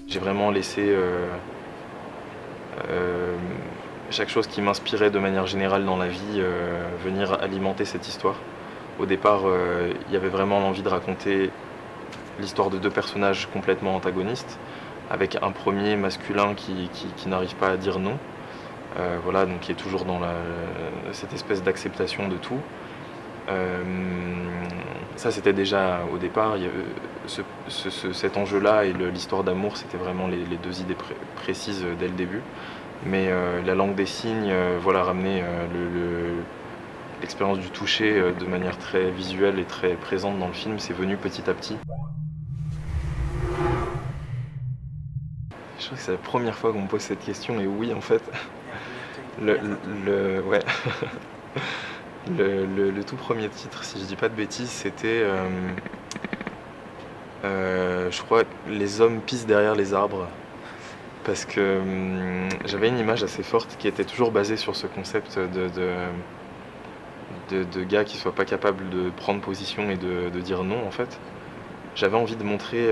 J'ai vraiment laissé chaque chose qui m'inspirait de manière générale dans la vie venir alimenter cette histoire. Au départ, il y avait vraiment l'envie de raconter l'histoire de deux personnages complètement antagonistes, avec un premier masculin qui n'arrive pas à dire non, voilà, donc qui est toujours dans cette espèce d'acceptation de tout. Ça c'était déjà au départ, il y avait cet enjeu-là et l'histoire d'amour, c'était vraiment les deux idées précises dès le début. Mais la langue des signes, voilà, ramener l'expérience du toucher de manière très visuelle et très présente dans le film, c'est venu petit à petit. Je crois que c'est la première fois qu'on me pose cette question, et oui, en fait, ouais. Le tout premier titre, si je dis pas de bêtises, c'était, je crois, Les hommes pissent derrière les arbres. Parce que j'avais une image assez forte qui était toujours basée sur ce concept de gars qui ne soient pas capables de prendre position et de dire non, en fait. J'avais envie de montrer,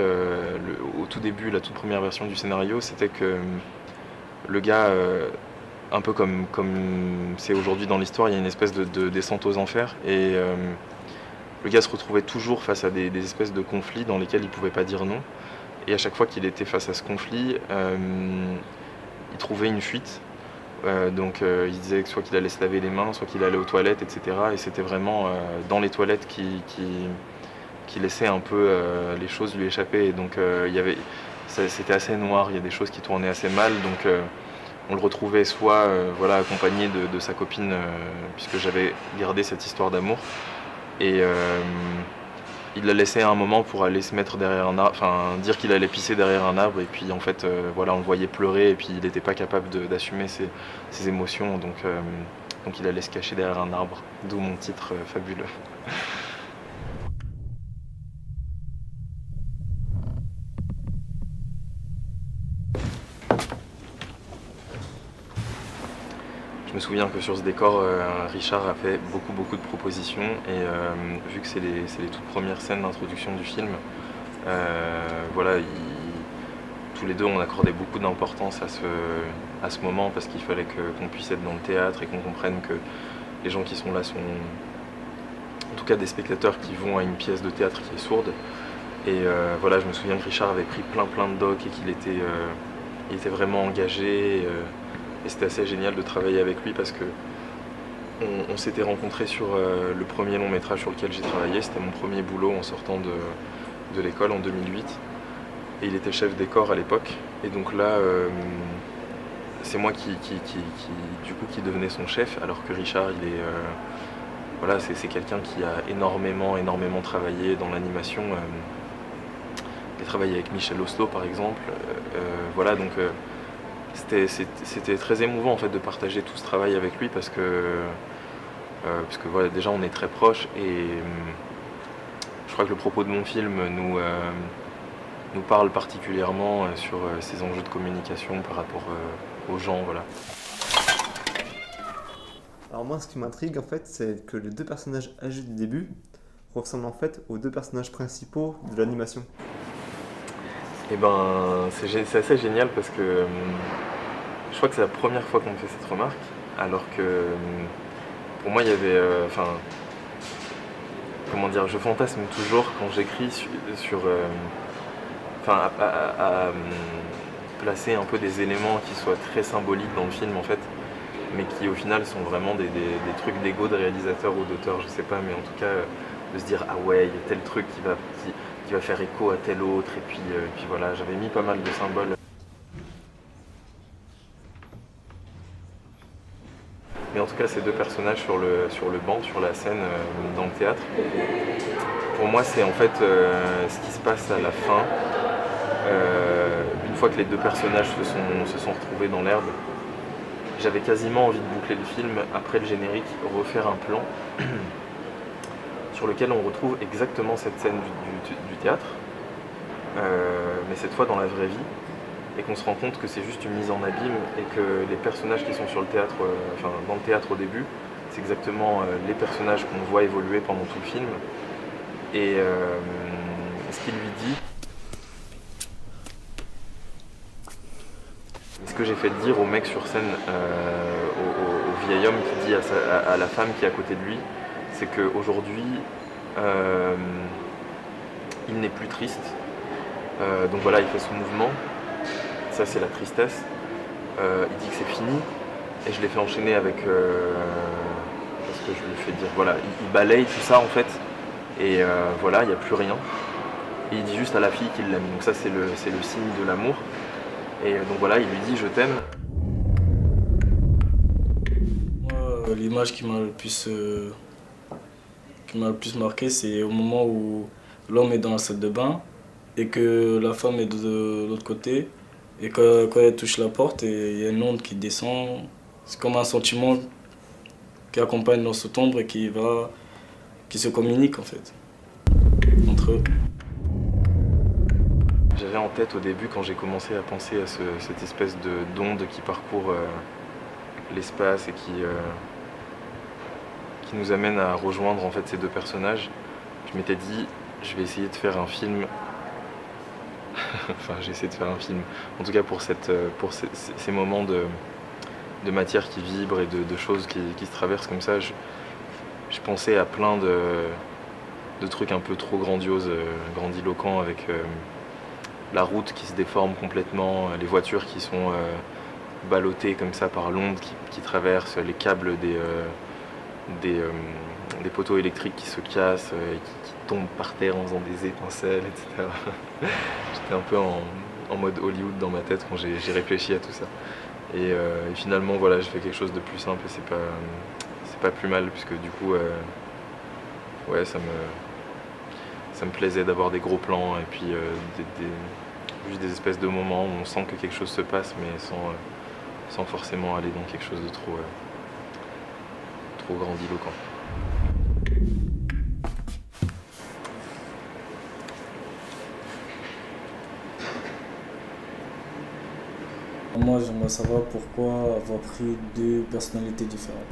au tout début, la toute première version du scénario, c'était que le gars, un peu comme c'est aujourd'hui dans l'histoire, il y a une espèce de descente aux enfers, et le gars se retrouvait toujours face à des espèces de conflits dans lesquels il ne pouvait pas dire non. Et à chaque fois qu'il était face à ce conflit, il trouvait une fuite. Donc il disait que soit qu'il allait se laver les mains, soit qu'il allait aux toilettes, etc. Et c'était vraiment dans les toilettes qui laissait un peu les choses lui échapper. Et donc c'était assez noir, il y a des choses qui tournaient assez mal. Donc on le retrouvait soit voilà, accompagné de sa copine, puisque j'avais gardé cette histoire d'amour. Et il l'a laissé à un moment pour aller se mettre derrière un arbre, enfin dire qu'il allait pisser derrière un arbre, et puis en fait voilà, on le voyait pleurer, et puis il n'était pas capable d'assumer ses émotions, donc il allait se cacher derrière un arbre, d'où mon titre fabuleux. Je me souviens que sur ce décor, Richard a fait beaucoup de propositions, et vu que c'est les toutes premières scènes d'introduction du film, voilà, tous les deux on accordait beaucoup d'importance à ce moment, parce qu'il fallait qu'on puisse être dans le théâtre et qu'on comprenne que les gens qui sont là sont en tout cas des spectateurs qui vont à une pièce de théâtre qui est sourde. Et voilà, je me souviens que Richard avait pris plein de docs et qu'il était vraiment engagé. Et c'était assez génial de travailler avec lui, parce que on s'était rencontrés sur le premier long métrage sur lequel j'ai travaillé. C'était mon premier boulot en sortant de l'école en 2008. Et il était chef décor à l'époque. Et donc là, c'est moi qui devenais son chef, alors que Richard, voilà, c'est quelqu'un qui a énormément travaillé dans l'animation. Il a travaillé avec Michel Oslo par exemple. Voilà, donc c'était très émouvant en fait de partager tout ce travail avec lui, parce que voilà, déjà on est très proches, et je crois que le propos de mon film nous parle particulièrement sur ces enjeux de communication par rapport aux gens, voilà. Alors moi, ce qui m'intrigue en fait, c'est que les deux personnages âgés du début ressemblent en fait aux deux personnages principaux de l'animation. Et ben c'est assez génial, parce que je crois que c'est la première fois qu'on me fait cette remarque, alors que pour moi il y avait, comment dire, je fantasme toujours quand j'écris à placer un peu des éléments qui soient très symboliques dans le film en fait, mais qui au final sont vraiment des trucs d'ego de réalisateur ou d'auteur, je sais pas, mais en tout cas de se dire ah ouais, il y a tel truc qui va faire écho à tel autre, et puis voilà, j'avais mis pas mal de symboles. Mais en tout cas, ces deux personnages sur le banc, sur la scène, dans le théâtre, pour moi c'est en fait ce qui se passe à la fin, une fois que les deux personnages se sont retrouvés dans l'herbe. j'avais quasiment envie de boucler le film après le générique, refaire un plan sur lequel on retrouve exactement cette scène du théâtre, mais cette fois dans la vraie vie, et qu'on se rend compte que c'est juste une mise en abîme et que les personnages qui sont sur le théâtre, dans le théâtre au début, c'est exactement les personnages qu'on voit évoluer pendant tout le film. Et ce qu'il lui dit, ce que j'ai fait dire au mec sur scène, au vieil homme qui dit à la femme qui est à côté de lui, c'est qu'aujourd'hui, il n'est plus triste. Donc voilà, il fait son mouvement. Ça, c'est la tristesse. Il dit que c'est fini. Et je l'ai fait enchaîner avec... parce que je lui fais dire... Voilà, il balaye tout ça, en fait. Et voilà, il n'y a plus rien. Et il dit juste à la fille qu'il l'aime. Donc ça, c'est le signe de l'amour. Et donc voilà, il lui dit « je t'aime ». Moi, l'image qui m'a le plus marqué, c'est au moment où l'homme est dans la salle de bain et que la femme est de l'autre côté. Et quand elle touche la porte, il y a une onde qui descend. C'est comme un sentiment qui accompagne dans cette ombre et qui se communique en fait, entre eux. J'avais en tête au début, quand j'ai commencé à penser à cette espèce d'onde qui parcourt l'espace et qui nous amène à rejoindre en fait ces deux personnages, je m'étais dit, je vais essayer de faire un film. Enfin, j'ai essayé de faire un film. En tout cas, pour ces moments de matière qui vibre et de choses qui se traversent comme ça, je pensais à plein de trucs un peu trop grandioses, grandiloquents, avec la route qui se déforme complètement, les voitures qui sont ballottées comme ça par l'onde qui traverse, les câbles des poteaux électriques qui se cassent et qui tombent par terre en faisant des étincelles, etc. J'étais un peu en mode Hollywood dans ma tête quand j'ai réfléchi à tout ça. Et finalement, voilà, j'ai fait quelque chose de plus simple et c'est pas plus mal, puisque du coup, ouais, ça me plaisait d'avoir des gros plans et puis juste des espèces de moments où on sent que quelque chose se passe, mais sans forcément aller dans quelque chose de trop grandiloquent. Moi, j'aimerais savoir pourquoi avoir pris deux personnalités différentes.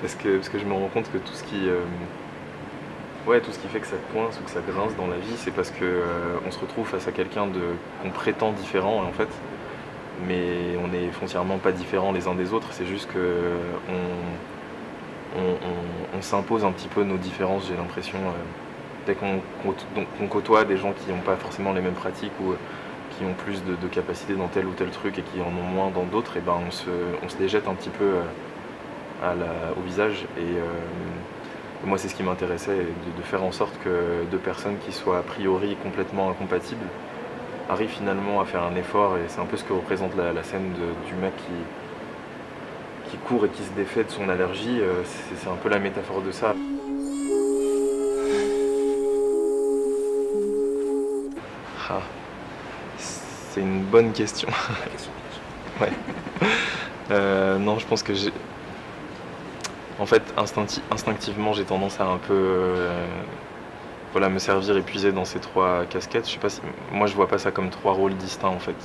Parce que je me rends compte que tout ce qui fait que ça coince ou que ça grince dans la vie, c'est parce que on se retrouve face à quelqu'un qu'on prétend différent en fait, mais on n'est foncièrement pas différents les uns des autres. C'est juste que on s'impose un petit peu nos différences, j'ai l'impression. Dès qu'on côtoie des gens qui n'ont pas forcément les mêmes pratiques ou qui ont plus de capacités dans tel ou tel truc et qui en ont moins dans d'autres, et ben on se les jette un petit peu au visage. Et moi, c'est ce qui m'intéressait, de faire en sorte que deux personnes qui soient a priori complètement incompatibles arrivent finalement à faire un effort. Et c'est un peu ce que représente la scène du mec qui court et qui se défait de son allergie. C'est un peu la métaphore de ça. Ah, c'est une bonne question. Ouais. Non, je pense que en fait, instinctivement, j'ai tendance à un peu voilà, me servir et puiser dans ces trois casquettes. Je sais pas si... Moi, je vois pas ça comme trois rôles distincts, en fait.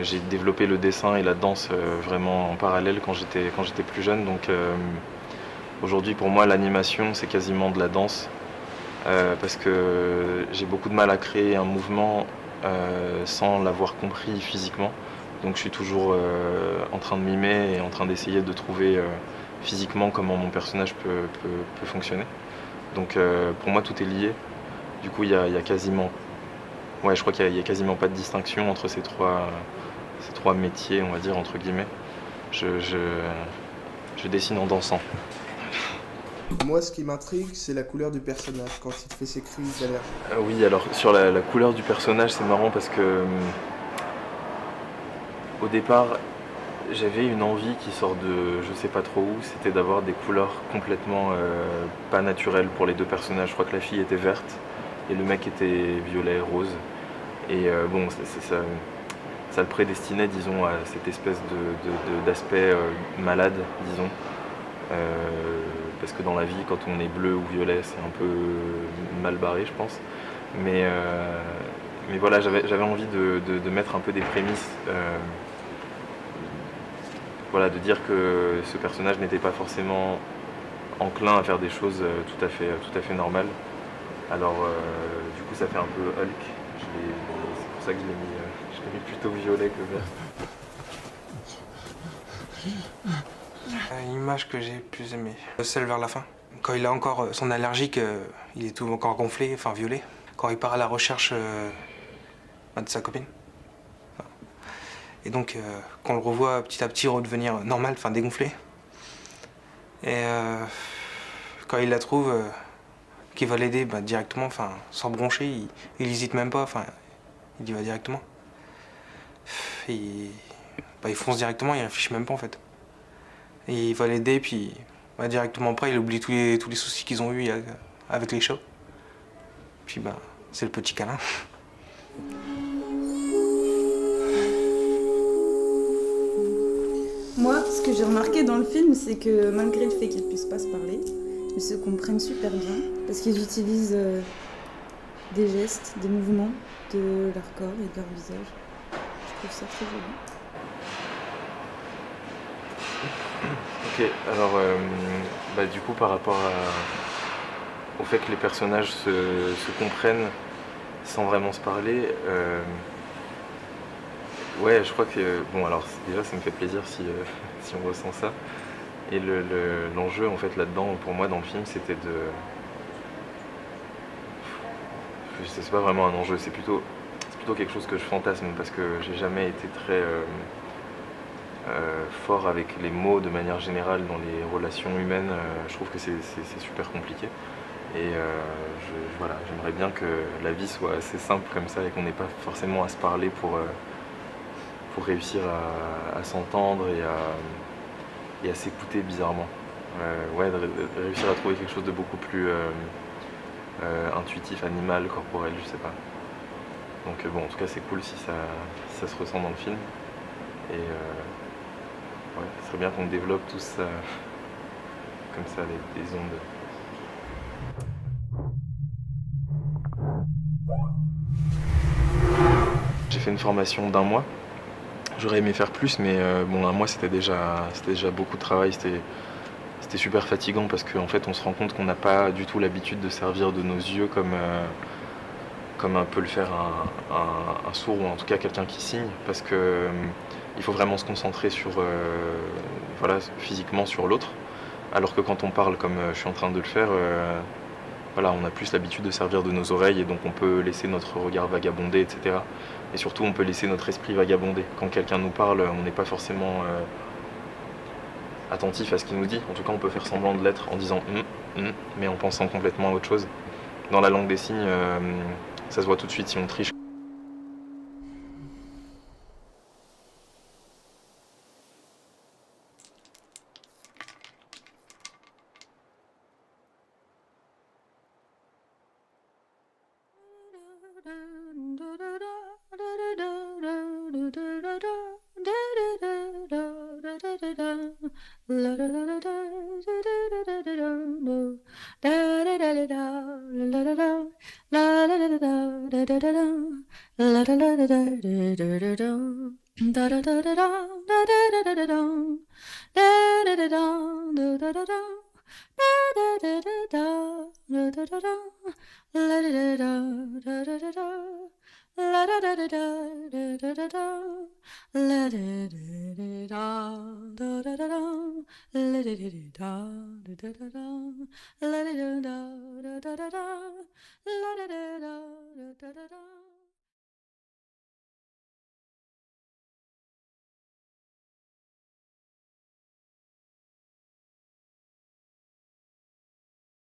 J'ai développé le dessin et la danse vraiment en parallèle quand j'étais plus jeune. Donc aujourd'hui, pour moi, l'animation, c'est quasiment de la danse. Parce que j'ai beaucoup de mal à créer un mouvement sans l'avoir compris physiquement. Donc je suis toujours en train de mimer et en train d'essayer de trouver physiquement comment mon personnage peut fonctionner. Donc pour moi, tout est lié. Du coup, il y a quasiment... Ouais, je crois qu'il y a quasiment pas de distinction entre ces trois métiers, on va dire, entre guillemets. Je dessine en dansant. Moi, ce qui m'intrigue, c'est la couleur du personnage quand il fait ses crises d'allergie. Oui, alors sur la couleur du personnage, c'est marrant parce que au départ, j'avais une envie qui sort de je sais pas trop où, c'était d'avoir des couleurs complètement pas naturelles pour les deux personnages. Je crois que la fille était verte et le mec était violet, rose. Et bon, ça le prédestinait, disons, à cette espèce d'aspect malade, disons. Parce que dans la vie, quand on est bleu ou violet, c'est un peu mal barré, je pense. Mais voilà, j'avais envie de mettre un peu des prémices. Voilà, de dire que ce personnage n'était pas forcément enclin à faire des choses tout à fait normales. Alors, du coup, ça fait un peu Hulk. C'est pour ça que je l'ai mis plutôt violet que vert. L'image que j'ai plus aimée, celle vers la fin. Quand il a encore son allergique, il est tout encore gonflé, enfin violet. Quand il part à la recherche de sa copine. Et donc, qu'on le revoit petit à petit redevenir normal, enfin dégonflé. Et quand il la trouve, qu'il va l'aider directement, enfin sans broncher, il hésite même pas, enfin il y va directement. Il fonce directement, il réfléchit même pas en fait. Et il va l'aider, puis directement après, il oublie tous les soucis qu'ils ont eu avec les chats. Puis c'est le petit câlin. Moi, ce que j'ai remarqué dans le film, c'est que malgré le fait qu'ils ne puissent pas se parler, ils se comprennent super bien parce qu'ils utilisent des gestes, des mouvements de leur corps et de leur visage. Je trouve ça très joli. Ok, alors du coup par rapport au fait que les personnages se comprennent sans vraiment se parler, ouais, je crois que, bon alors déjà ça me fait plaisir si on ressent ça. Et l'enjeu en fait là-dedans, pour moi dans le film, c'était c'est pas vraiment un enjeu, c'est plutôt quelque chose que je fantasme parce que j'ai jamais été très fort avec les mots de manière générale dans les relations humaines. Je trouve que c'est super compliqué. Et voilà, j'aimerais bien que la vie soit assez simple comme ça et qu'on n'ait pas forcément à se parler pour réussir à s'entendre et à s'écouter bizarrement. Ouais, de réussir à trouver quelque chose de beaucoup plus intuitif, animal, corporel, je sais pas. Donc bon, en tout cas c'est cool si ça se ressent dans le film. Et ouais, ce serait bien qu'on développe tout ça comme ça, les ondes. J'ai fait une formation d'1 mois. J'aurais aimé faire plus, mais bon, 1 mois c'était déjà beaucoup de travail. C'était super fatigant parce qu'en fait on se rend compte qu'on n'a pas du tout l'habitude de servir de nos yeux comme peut le faire un sourd ou en tout cas quelqu'un qui signe, parce que il faut vraiment se concentrer sur voilà, physiquement sur l'autre, alors que quand on parle comme je suis en train de le faire, voilà, on a plus l'habitude de servir de nos oreilles et donc on peut laisser notre regard vagabonder, etc. Et surtout on peut laisser notre esprit vagabonder. Quand quelqu'un nous parle, on n'est pas forcément attentif à ce qu'il nous dit. En tout cas on peut faire semblant de l'être en disant mais en pensant complètement à autre chose. Dans la langue des signes, ça se voit tout de suite si on triche. La